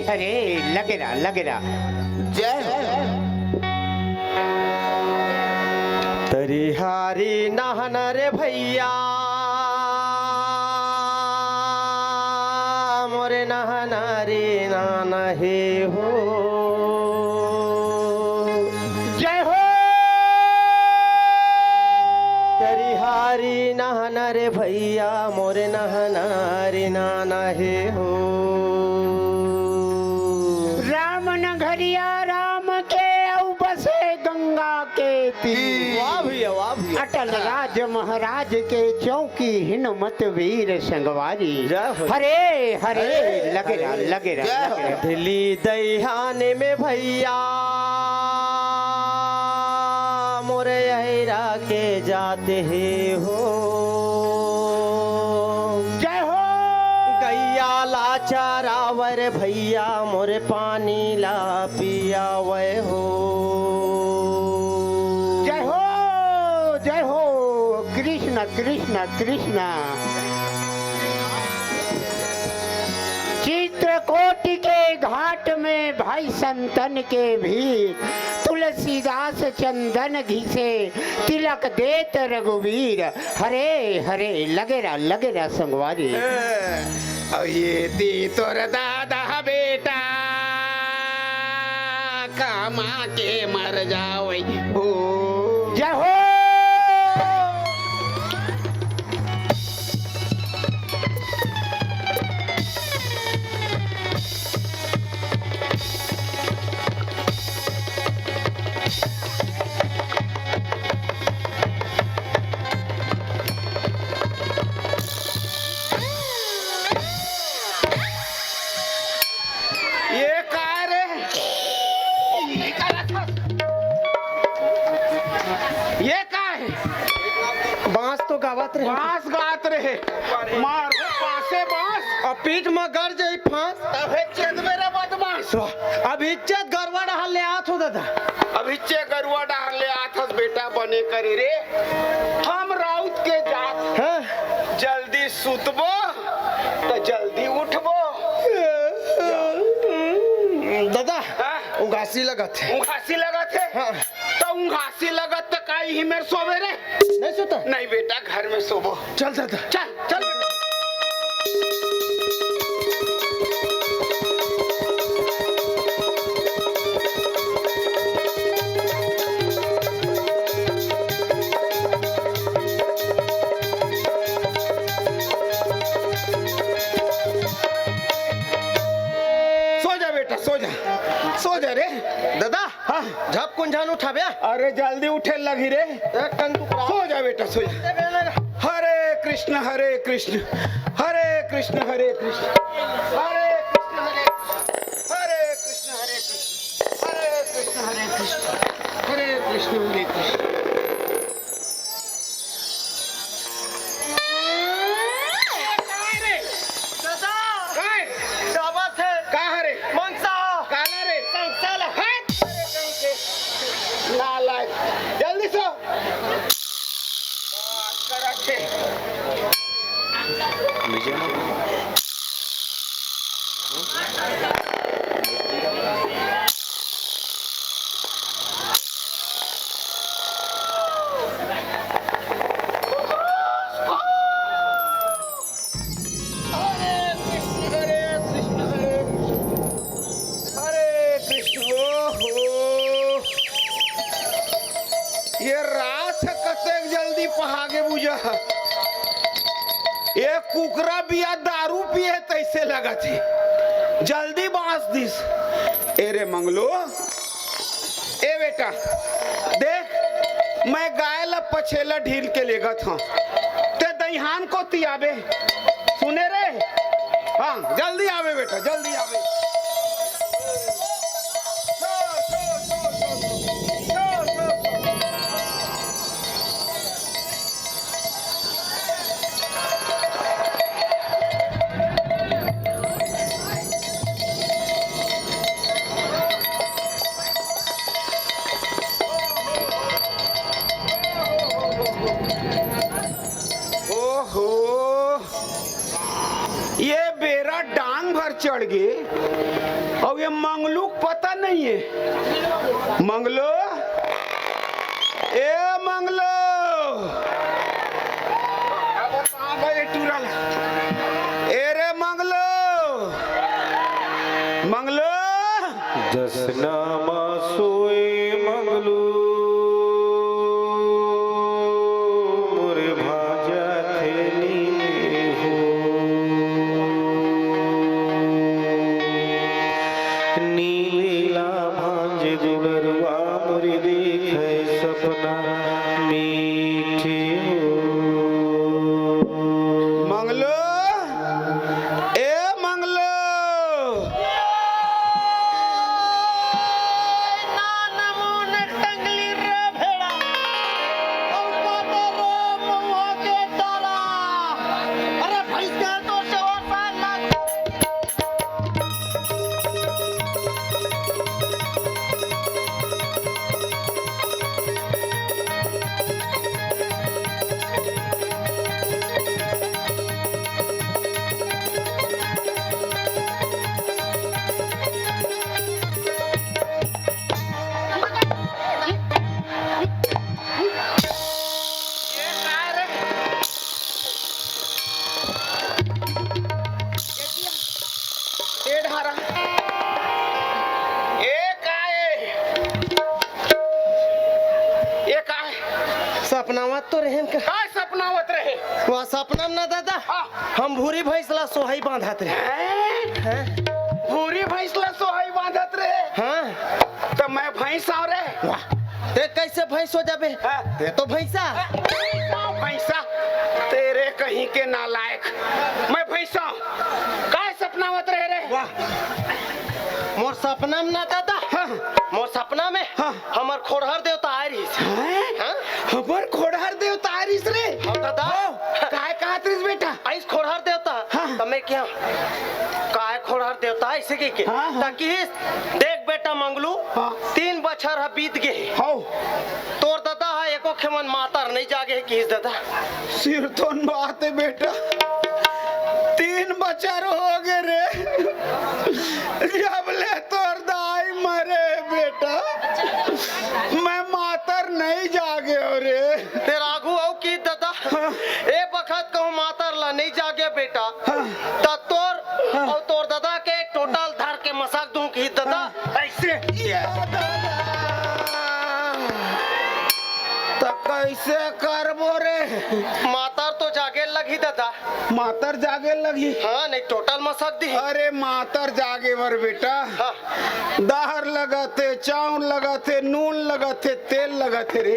हरे लगे रहा जय हो। तरी हारी नाहन रे भैया मोरे नहन रे नान हे हो जय हो। तरी हारी नाहन रे भैया मोरे नहन रे नान हे हो राम नगरिया राम के औ बसे गंगा के तीर। वाह भैया वाह भैया। अटल राज महाराज के चौकी हिनमत वीर संगवारी। जय हो। हरे हरे लगे रहा दिल्ली दहियाने में भैया मोरे यहिरा के जाते ही हो जय हो। गैया ला चरावर भैया मोरे पानी ला पिया वह हो जय हो कृष्ण कृष्ण कृष्ण। चित्रकूट के घाट में भाई संतन के भीड़ तुलसीदास चंदन घिसे तिलक देत रघुवीर। हरे हरे लगे रहा संगवारी। अब ये ती तोर दादा बेटा कमा के मर जाओ हो। जय हो। ये काय रे ये काय बांस तो गावत रहे बांस गात रहे मार पासे बांस और पीठ में गड़ जाई फांस तबे चेत मेरा बदमाश। अब इज्जत गड़बड़ हाल ले आत हो दादा। अभी चे गरुआ डाल ले आथस बेटा बने करे रे हम राउत के जात हाँ? जल्दी सुतबो तो जल्दी उठबो। दादा हाँ? उगासी लगत है उंघासी लगत है हाँ। तो उंघासी लगत तो काई ही मेरे सोवे रे। नहीं सोता नहीं बेटा घर में सोबो। चल दादा चल चल बेटा। सो जा बेटा सो जा रे। दादा हाँ झप कुन जान उठाबे अरे जल्दी उठे लगी रे। एक टन तू सो जा बेटा सो जा। हरे कृष्ण हरे कृष्ण हरे कृष्ण हरे कृष्ण हरे कृष्ण हरे कृष्ण हरे कृष्ण हरे कृष्ण हरे कृष्ण हरे कृष्ण। दादा काय दावत है कहाँ रे मनसा काला रे संसाला हट नालायक जल्दी सो बात कर रखे। ये रात कतेक जल्दी पहागे बुझा। एक कुकरा बिया दारू पिए तैसे लगा थी जल्दी बांस दिस। ए रे मंगलो ए बेटा देख मैं गाय ला पछेला ढील के लेगा था ते दहिहान को तियाबे सुने रे। हाँ जल्दी आवे बेटा जल्दी आवे। ये बेरा पूरा डांग भर चढ़ गए और ये मंगलू को पता नहीं है। मंगलो, ए मंगलो, ए रे मंगलो, मंगलो, जसनामा सोए मंगलू मोरे भाजा थे नीले हो, नीला भांज दुलरवा मोरे देखे सपना मीठे हो। मंगलो, ए मंगलो, ए ढारा, ए काय सपनावत तो रहेन का काय सपनावत रहे? वह सपना न दादा, हाँ। हम भूरी भैंसला सोहई बांधत रहे। हैं? पूरी भैंसला सोहई बांधत रहे? हाँ, तो मैं भैंस आव रे। वाह, ते कैसे भैंस हो जाबे? हाँ। ते तो भैंसा। भैंसा तेरे कहीं के नालायक, मैं भैंसा काय सपनावत रहे रे? वाह, मोर सपना में ना दादा, हाँ। मोर सपना में हाँ। हमर खोरहर देवता आय रहीस। हाँ? खबर खोड़हर देवता आरिस रे। हाँ दादा, काय कहत रिस बेटा? आइस खोरहर देवता। हाँ। तब मैं क्या काय खोरहर देवता ऐसे के हाँ, हाँ। ताकि देख बेटा मंगलू, हाँ। 3 बछर बीत गए, हो तोर दादा है एको खेमन मातर नहीं जागे किस दादा। सिर तो बात है बेटा, 3 बच्चर हो गए रे। जब ले तोर दाई मरे बेटा, मैं मातर नहीं जागे हो रे। तेरा आगू आओ की दादा, ए बखत कहूँ मातर ला नहीं जागे बेटा, ता तोर और तोर दादा के टोटल धर के मसाक दूं की दादा। ऐसे तो कैसे करबो रे? मातर तो जागे लगी दादा। मातर जागे लगी? हाँ, नहीं टोटल मसाक दी। अरे मातर जागे बर बेटा, हाँ। दाहर लगाते, चावल लगाते, नून लगाते, तेल लगाते रे,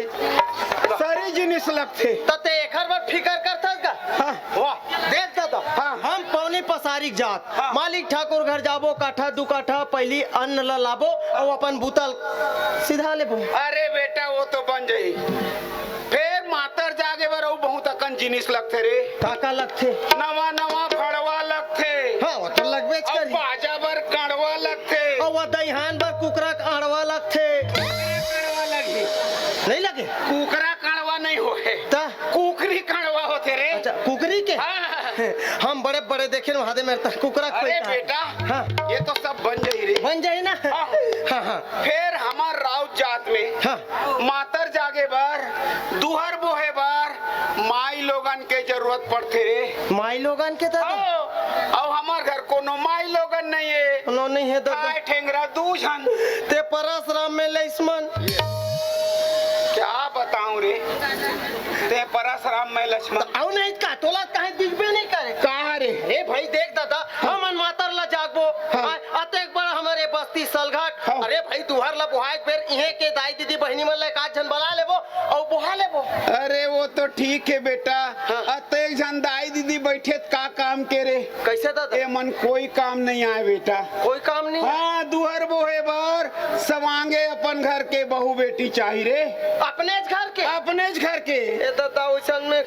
सारी जिनिस लगते। तते एकर बार फिकर करता का? हाँ। वाह, देख दादा, हाँ। हम पौनी पसारिक जात, हाँ। मालिक ठाकुर घर जाबो, काठा दू काठा पहली अन्न ला लाबो और अपन बुतल सीधा लेबो। अरे बेटा वो तो बन जाई, फिर मातर जागे बर और बहुत अकन जिनिस लगते रे। काका लगथे। नवा नवा फड़वा लगते, हाँ, वो तो लगबे और करी। बाजा बर कड़वा लगते, और वो दहिहान बर कुकरा का आड़वा लगथे। कड़वा लगी। नहीं लगे? कुकरा कड़वा नहीं होए, ता कुकरी कड़वा होते रे। अच्छा, कुकरी के? हाँ। हम बड़े बड़े देखे न वहां दे मेरे तक कुकरा अरे कोई था। बेटा, हाँ। ये तो सब बन जाई रे। बन जाए ना। हाँ। हाँ हाँ फिर हमार राउत जात में हाँ। मातर जागे बार, दुहर बोहे बार माई लोगन के जरूरत पड़ते रे। माई लोगन के दादा? और हमार घर कोनो माई लोगन नहीं है। नो नहीं है दादा। काय ठेंगरा दू झन। ते परसराम में लक्ष्मण। क्या बताऊं रे, ते परसराम में लक्ष्मण। आओ नहीं का तोला काहे दिखबे नहीं करे? कहाँ रे? ए भाई देख दादा, हमन मातर ला जागबो, हाँ। आते एक बार हमारे बस्ती सलघाट। हाँ। अरे भाई तुहार ला बुहाए फिर इहे के दाई दीदी बहनी मन ला एक आध जन बना लेबो और बुहा लेबो। अरे वो तो ठीक है बेटा, हाँ। अते एक झन दाई दीदी बैठे त का काम के रे? कैसे दादा? ए मन कोई काम नहीं आए बेटा। कोई काम नहीं? हाँ, दुहर बोहे बार सवांगे अपन घर के बहू बेटी चाहिए रे। अपने घर के? अपने घर के। ए दादा वैसन में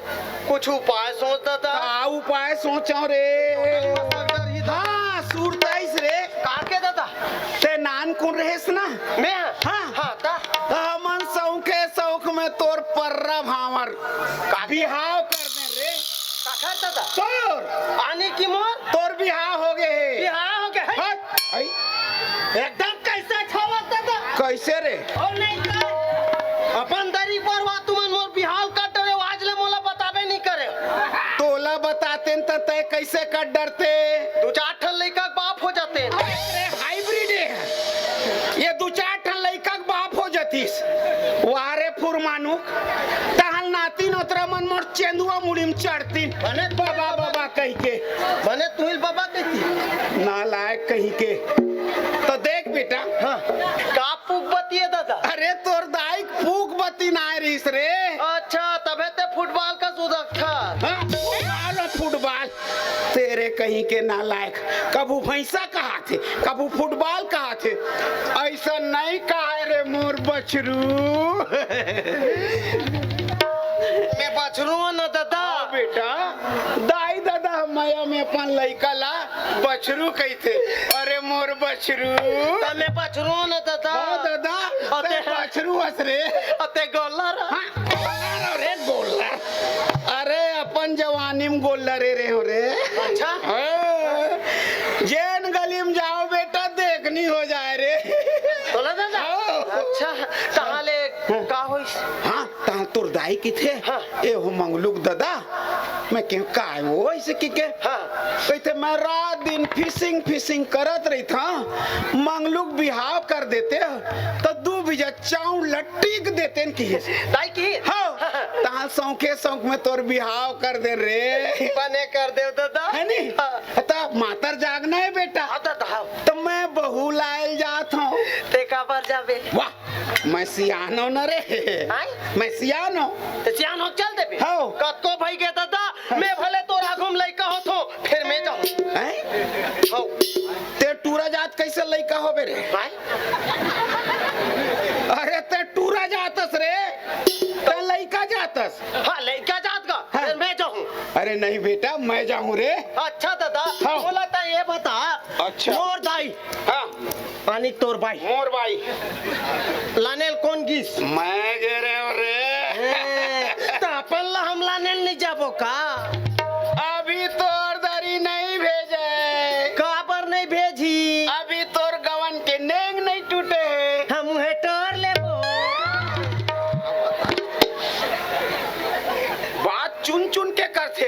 कुछ उपाय सोच दादा। का उपाय सोचो रे? हाँ, सुरताइस रे। काके दादा? ते नान कौन रहेस ना? मैं? हाँ। हाँ ता? मन सौखे सौख में तोर पर्रा भावर बिहाव कर दे रे। काकर दादा? तोर आने की मोर? तोर बिहाव हो गए बात आते न त तय कैसे कर डरते? दो चार ठन लड़का के बाप हो जाते हैं। अरे हाइब्रिड है ये, दो चार ठन लड़का के बाप हो जतीस वारे फुरमानु तहल नाती नोतरा मन मोर चेंदुआ मुड़ी में चढ़ती बने बाबा बाबा कह के बने तुहिल बाबा कहती। नालायक कहीं के। तो देख बेटा, हाँ का पुग बतिए दादा। अरे तोर दाई फूक बत्ती ना रहीस रे। अच्छा तबे ते फुटबॉल का सुरक्षा। हाँ, फुटबॉल तेरे कहीं के नालायक। कबू भैंसा कहा थे, कबू फुटबॉल कहा थे, ऐसा नहीं कहा रे मोर बछरू। मैं बछरू न दादा। बेटा दाई दादा माया में अपन लइका ला बछरू कहते। अरे मोर बछरू तने बछरू न दादा। हाँ दादा अते बछरू हस रे। अते गोलर। हाँ, अरे गोलर, अरे अपन जवानी में गोलर रे हो रे। अच्छा हाँ, जैन गली में जाओ बेटा देखनी हो जाए रे। बोला दादा। अच्छा ताले का होइस? हाँ ता तोर दाई की थे। हाँ। ए हो मंगलुक दादा मैं क्यों का वो ऐसे की के? हाँ कहते मैं रात दिन फिशिंग करत रही था, मंगलुक बिहाव कर देते तो 2 बीजा चाऊ लट्टीक देते न की दाई की। हाँ ता सौखे सौख में तोर बिहाव कर दे रे। बने कर दे दादा। है नी? हाँ। ता मातर जागना है बेटा। हाँ दादा। तो मैं बहू लायल जात हूँ। ते का बार जाबे? वाह मैं सियानो न रे। आय? मैं सियानो। ते सियान हो चल देबे। हाँ। कतको भाई के दादा मैं भले तोरा घुम लइका होतो फिर मैं जाऊं। हैं? हां ते टूरा जात कैसे लइका होबे रे? भाई अरे ते टूरा जातस रे, ते लइका जातस। हां लइका जात का हाँ। फिर मैं जाऊं। अरे नहीं बेटा मैं जाऊं रे। अच्छा दादा। हाँ। बोला था ये बता। अच्छा। मोर दाई हाँ पानी तोर भाई मोर भाई लानेल कौन गिस? मैं गे रे हो रे। तो अपन ला हम लानेल नहीं जाबो का? अभी तोर दरी नहीं भेजे। का पर नहीं भेजी? अभी तोर गवन के नेंग नहीं टूटे। हम हेटर लेबो। बात चुन चुन के करते।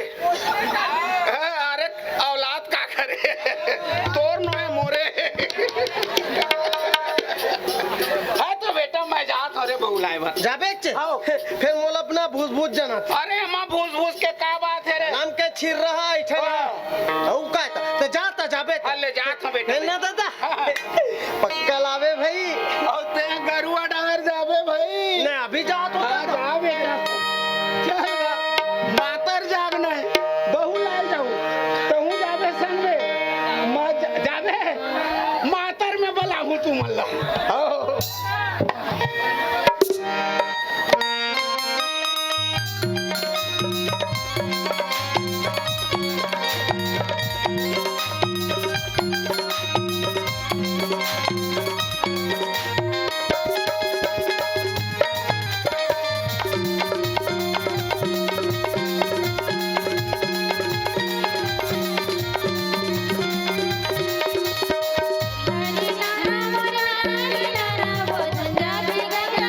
अरे औलाद का करे तोर नोए मोरे। हाँ तो बेटा मैं जात हो रे बहुलाए बा। जाबे चे? फिर मोल अपना भूस भूस जाना। अरे हम भूस के का बात है रे? नाम के छिर रहा इठे औ का तो जाता जाबे ले जात हो बेटा। ना दादा। पक्का लावे भाई। और ते गरुआ डार जाबे भाई। नहीं अभी जात हो हाँ, दादा। जा बेटा चल मातर जागना है, बहू लाल जाऊ तहू जाबे संग में मैं जाबे मातर में बलाहू तू मल्ला। हरी नाम मोरा हरी नाम भजन जाबे गगरा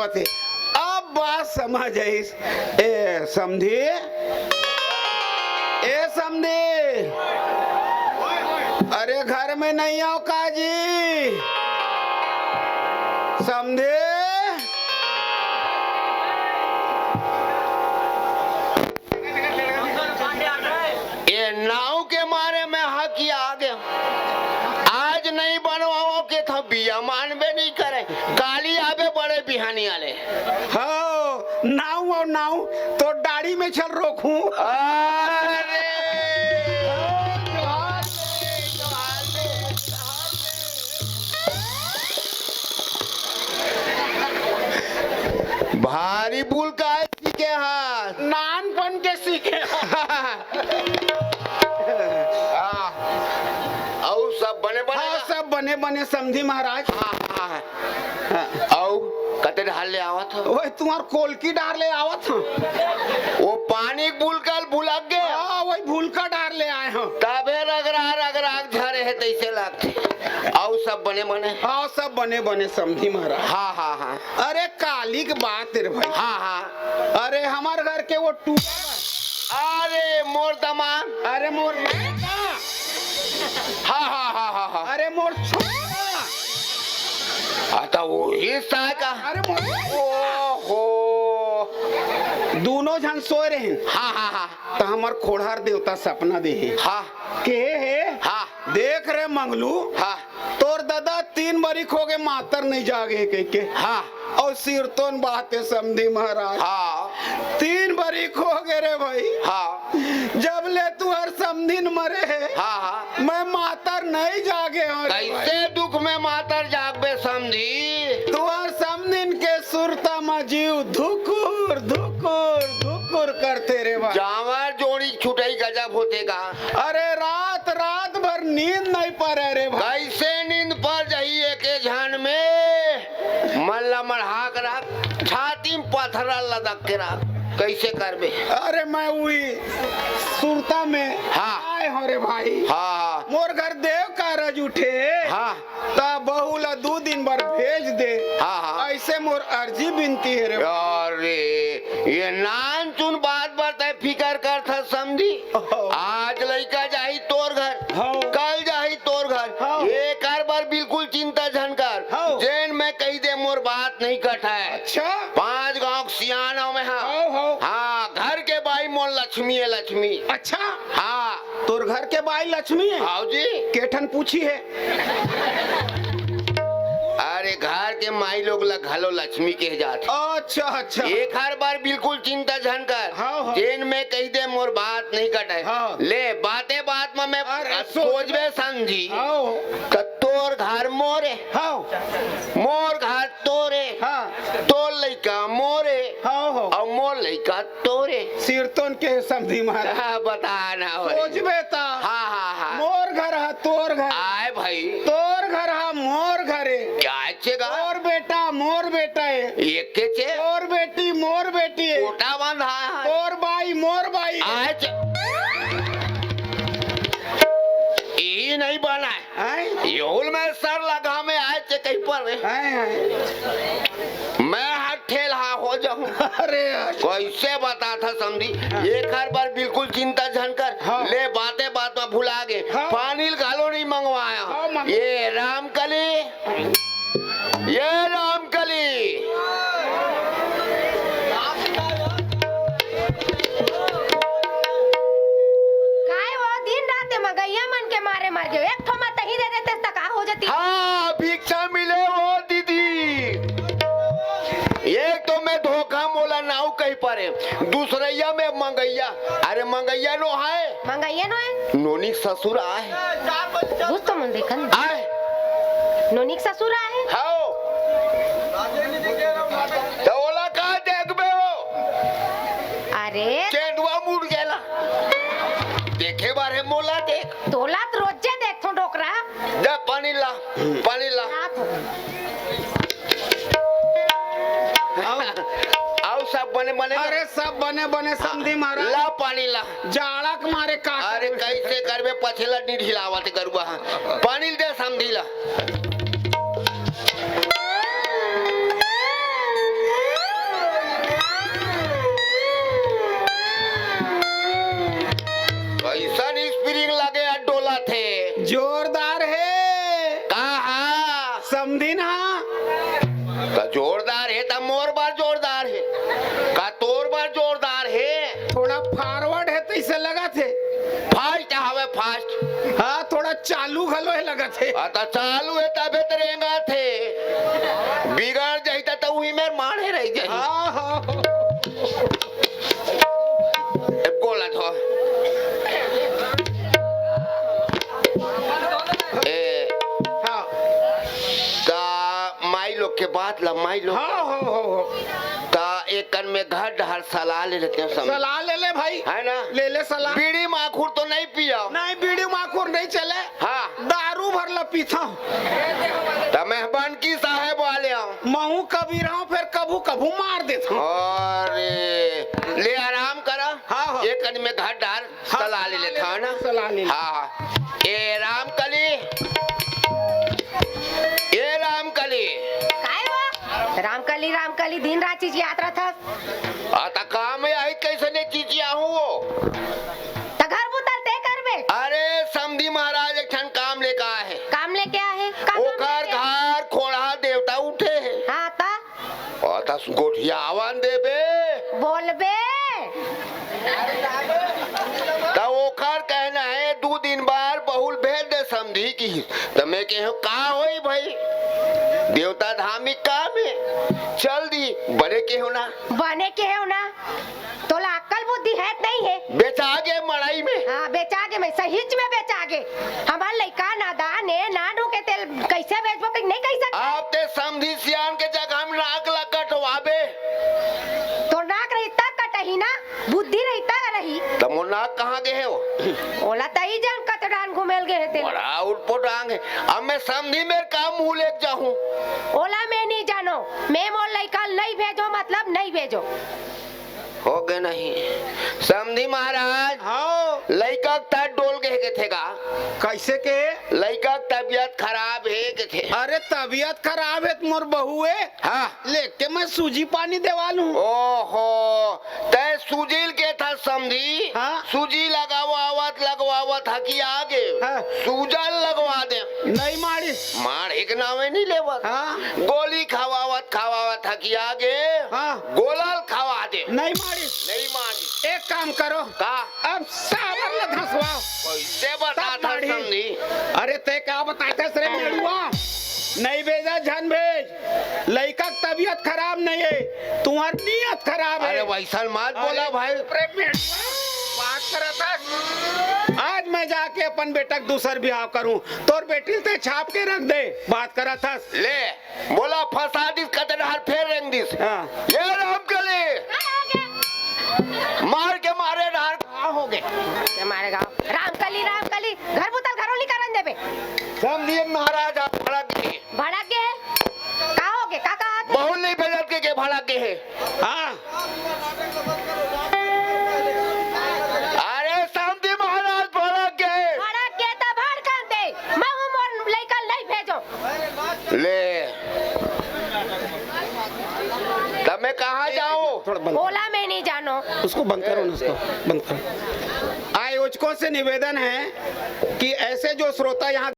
जरूरत है। अब बात समझ आइस। ए समझी, ए समझी, अरे घर में नहीं आओ काजी, समझे? ये नाव के मारे में हक आ गया। आज नहीं बनवाओ के था बिया मानबे नहीं करे, गाली आवे बड़े बिहानी वाले। हाँ नाव और नाव तो दाढ़ी में चल रोकूं। अरे भारी बुल का सीखे हाथ नानपन के सीखे। और सब बने बने हाँ सब बने बने समझी महाराज। औ कते ढाल ले आवत हो? वही तुम्हार कोलकी डार ले आवत हूँ। वो पानी बुलकल बुलक गए। हाँ वही भूलका डार ले आए हूँ। तबे रगरा झरे है तैसे लगते। और सब बने बने। हाँ सब बने बने समझी महाराज। हाँ हाँ हाँ अरे काली की बात है रे भाई। हाँ हाँ। अरे हमारे घर के वो टूटा। अरे मोर दमान। अरे मोर हाँ हाँ हाँ हाँ हाँ। अरे मोर छोटा। आता वो हिस्सा का। अरे मोर ओहो दोनों जन सोए रहे हैं। हाँ हाँ हाँ तो हमार खोड़ार देवता सपना दे है। हाँ के है हाँ देख रहे मंगलू हाँ तोर दादा 3 बरिक हो गए मातर नहीं जागे के हाँ और सिरतोन बातें समझी महाराज। हाँ 3 बरिक हो गए रे भाई। हाँ जब ले तू हर समझिन मरे है। हाँ हाँ मैं मातर नहीं जागे हूँ रे भाई। कैसे दुख में मातर जागबे समझी। तू हर समझिन के सुरता में जीव धुकुर धुकुर धुकुर करते रे भाई। जावर जोड़ी छुटाई गजब होतेगा। अरे रात रात भर नींद नहीं पड़े रे भाई। कैसे नींद पर जाइए के झान में मल्ला मढ़ा कर रख, छाती में पत्थरा लदक के रख, कैसे करबे। अरे मैं वही सुरता में हाँ। आए हो रे भाई। हाँ मोर घर देव कारज उठे हाँ ता बहू ला 2 दिन बार भेज दे। हाँ हाँ ऐसे मोर अर्जी बिनती है रे भाई। अरे ये नान चुन बात बताए फिकर कर था समझी। आज लड़का जाही तोर घर, हाँ। कल जाही तोर घर, हाँ। एक बार बिल्कुल चिंता झनकर हाँ। जैन में कही दे मोर बात नहीं कटाए। अच्छा 5 गांव सियाना में हाँ हाँ। हाँ घर के बाई मोर लक्ष्मी है लक्ष्मी। अच्छा हाँ तोर घर के बाई लक्ष्मी है। हाँ जी। केठन पूछी है। अरे घर के माई लोग घलो लक्ष्मी के जाते। अच्छा अच्छा एक हर बार बिल्कुल चिंता झनकर हाँ, हाँ। जेन में कही दे मोर बात नहीं कटे। हाँ। ले बातें बात में मैं अरे सोचबे समझी हाँ तो तोर घर मोरे हाँ मोर घर तोरे हाँ तोर लइका मोरे हाँ हाँ और मोर लइका तोरे। सिरतोन के समझी महाराज। हाँ बता ना सोच बेटा हाँ हाँ हाँ मोर घर है तोर घर। आए भाई तोर घर है मोर घर है। क्या चेगा और बेटा मोर बेटा है। एक के चे और बेटी मोर बेटी है। कोटा बंधा है और बाई मोर बाई है। आज यही नहीं बना है। हैं? योल में सर लगा में आए चे कहीं पर हैं? मैं हाथ ठेल हाँ हो जाऊं। अरे कैसे बता था समझी। एक हर बार बिल्कुल चिंता झनकर हाँ। ले बातें बात में भुला गए। हाँ। पानी घालो नहीं हाँ, मंगवाया। ये रामकली ये रामकली काय वो दिन रात मगैया मन के मारे मर गए। एक ठो मत ही दे देते त का हो जाती। हाँ भिक्षा मिले वो दीदी। एक तो मैं धोखा मोला नाव कहीं पर है, दूसरैया में मंगैया। अरे मंगैया नो है मंगैया नो है नोनी ससुर आए बुझ तो मन देखन आए नोनिक ससुर है। हाओ तो ओला कहाँ देखबे हो। अरे चेंडुआ मुड़ गेला देखे बारे मोला देख तोला तो रोजे देखथो डोकरा जा पानी ला रात हो आओ सब बने बने अरे सब बने बने समझी महाराज। ला पानी ला। जाड़ा के मारे का अरे कैसे करबे पछेला नहीं ढिलावत करुआ पानी दे समझी ला। फास्ट हाँ थोड़ा चालू घलो है लगा थे। आता चालू है तबे तरेंगा थे बिगड़ जाता तो वही में माने रह जाई हाँ हाँ बोला तो हाँ का माई लोग के बात ला माई लोग हाँ हो का एक कन में घर ढहर सलाह ले लेते हैं सब सलाह ले ले भाई, है ना ले सलाह। बीड़ी माखूर तो नहीं पिया नहीं बीड़ी माखूर नहीं चले, हाँ दारू भर ला पीता तो मेहमान की साहेब वाले महू कभी रहा फिर कभू कभू मार देता हूँ। और ले आराम करा हाँ, हाँ। एक कन में घर ढहर हाँ, सलाह ले लेता है ना सलाह ले ले। हाँ ए राम कली ए राम कली काय वो रामकली दिन रात चीज याद रहा था। आता काम में आई कैसे ने चीचिया हूँ वो तो घर बुतल ते करबे। अरे समधी महाराज एक ठन काम लेकर आए हैं काम लेके आए का काम ओकर लेके? घर खोड़ा देवता उठे हैं हाँ ता आता गोठिया आवान देबे बोलबे। तो ओकर कहना है 2 दिन बार बहुल भेज दे समधी की तो मैं कहो का होई भाई देवता धार्मिक काम है चल दी बड़े के हो ना बने के हो ना तोला अक्ल बुद्धि है नहीं है। बेचा गे मड़ाई में हाँ बेचा के मैं सहीच में बेचा के हमार लड़का नादान है नानू के तेल कैसे बेचबो कि नहीं कह सकते। आप ते समधी सियान के जगह में नाक लकटवाबे तो नाक रहता कटही ना बुद्धि रहता रही तो मो नाक कहाँ गए हो ओला तई जान कतडान घुमेल गए थे बड़ा उठपोट आंग है अब मैं समधी मेरे काम मुंह ले जाऊं ओला मैं नहीं जानो मैं मोर लड़का नहीं भेजो मतलब नहीं भेजो। हो गए नहीं समधी महाराज हाँ लड़का का डोल के थे का कैसे के लड़का की तबीयत खराब है के थे अरे तबीयत खराब है मोर बहू है हाँ लेके मैं सूजी पानी देवा लूं। ओहो तय सुजील के था समधी हाँ। सूजी लगवावत हकी आगे हाँ। सूजल लगवा दे नहीं मारी मार एक नावे नहीं लेवत हाँ गोली खवावत हकी आगे हाँ। गोलाल खवा दे नहीं मारी नहीं मारी एक काम करो का अब सावर ल धसवाओ कैसे बता सब था दाढ़ी। समधी अरे ते क्या बताते रे मेरुआ नहीं भेजा झन भेज लड़का की तबीयत खराब नहीं है तुम्हारी नीयत खराब है। अरे वैसा मत बोला भाई अरे मेरुआ, बात करत है। आज मैं जाके अपन बेटा का दूसर ब्याह करूं तोर बेटी ते छाप के रख दे बात करत है। ले बोला फसा दिस कतरहार फेर रंग दिस हाँ। ये राम कले मार के मारे डार कहाँ हो गए के मारेगा रामकली घर बुतल घरों करन देबे समधी महाराज आप भड़क गए भड़क के है का हो गए का बहुत नहीं भेजत के भड़क गए है हाँ अरे समधी महाराज भड़क गए भड़क के तो भड़कन दे मैं हूं मोर लइका नहीं भेजो। ले तब मैं कहाँ जाऊँ थोड़ा बंद ओला मैं नहीं जानो उसको बंद करो ना उसको बंद करो। आयोजकों से निवेदन है कि ऐसे जो श्रोता यहाँ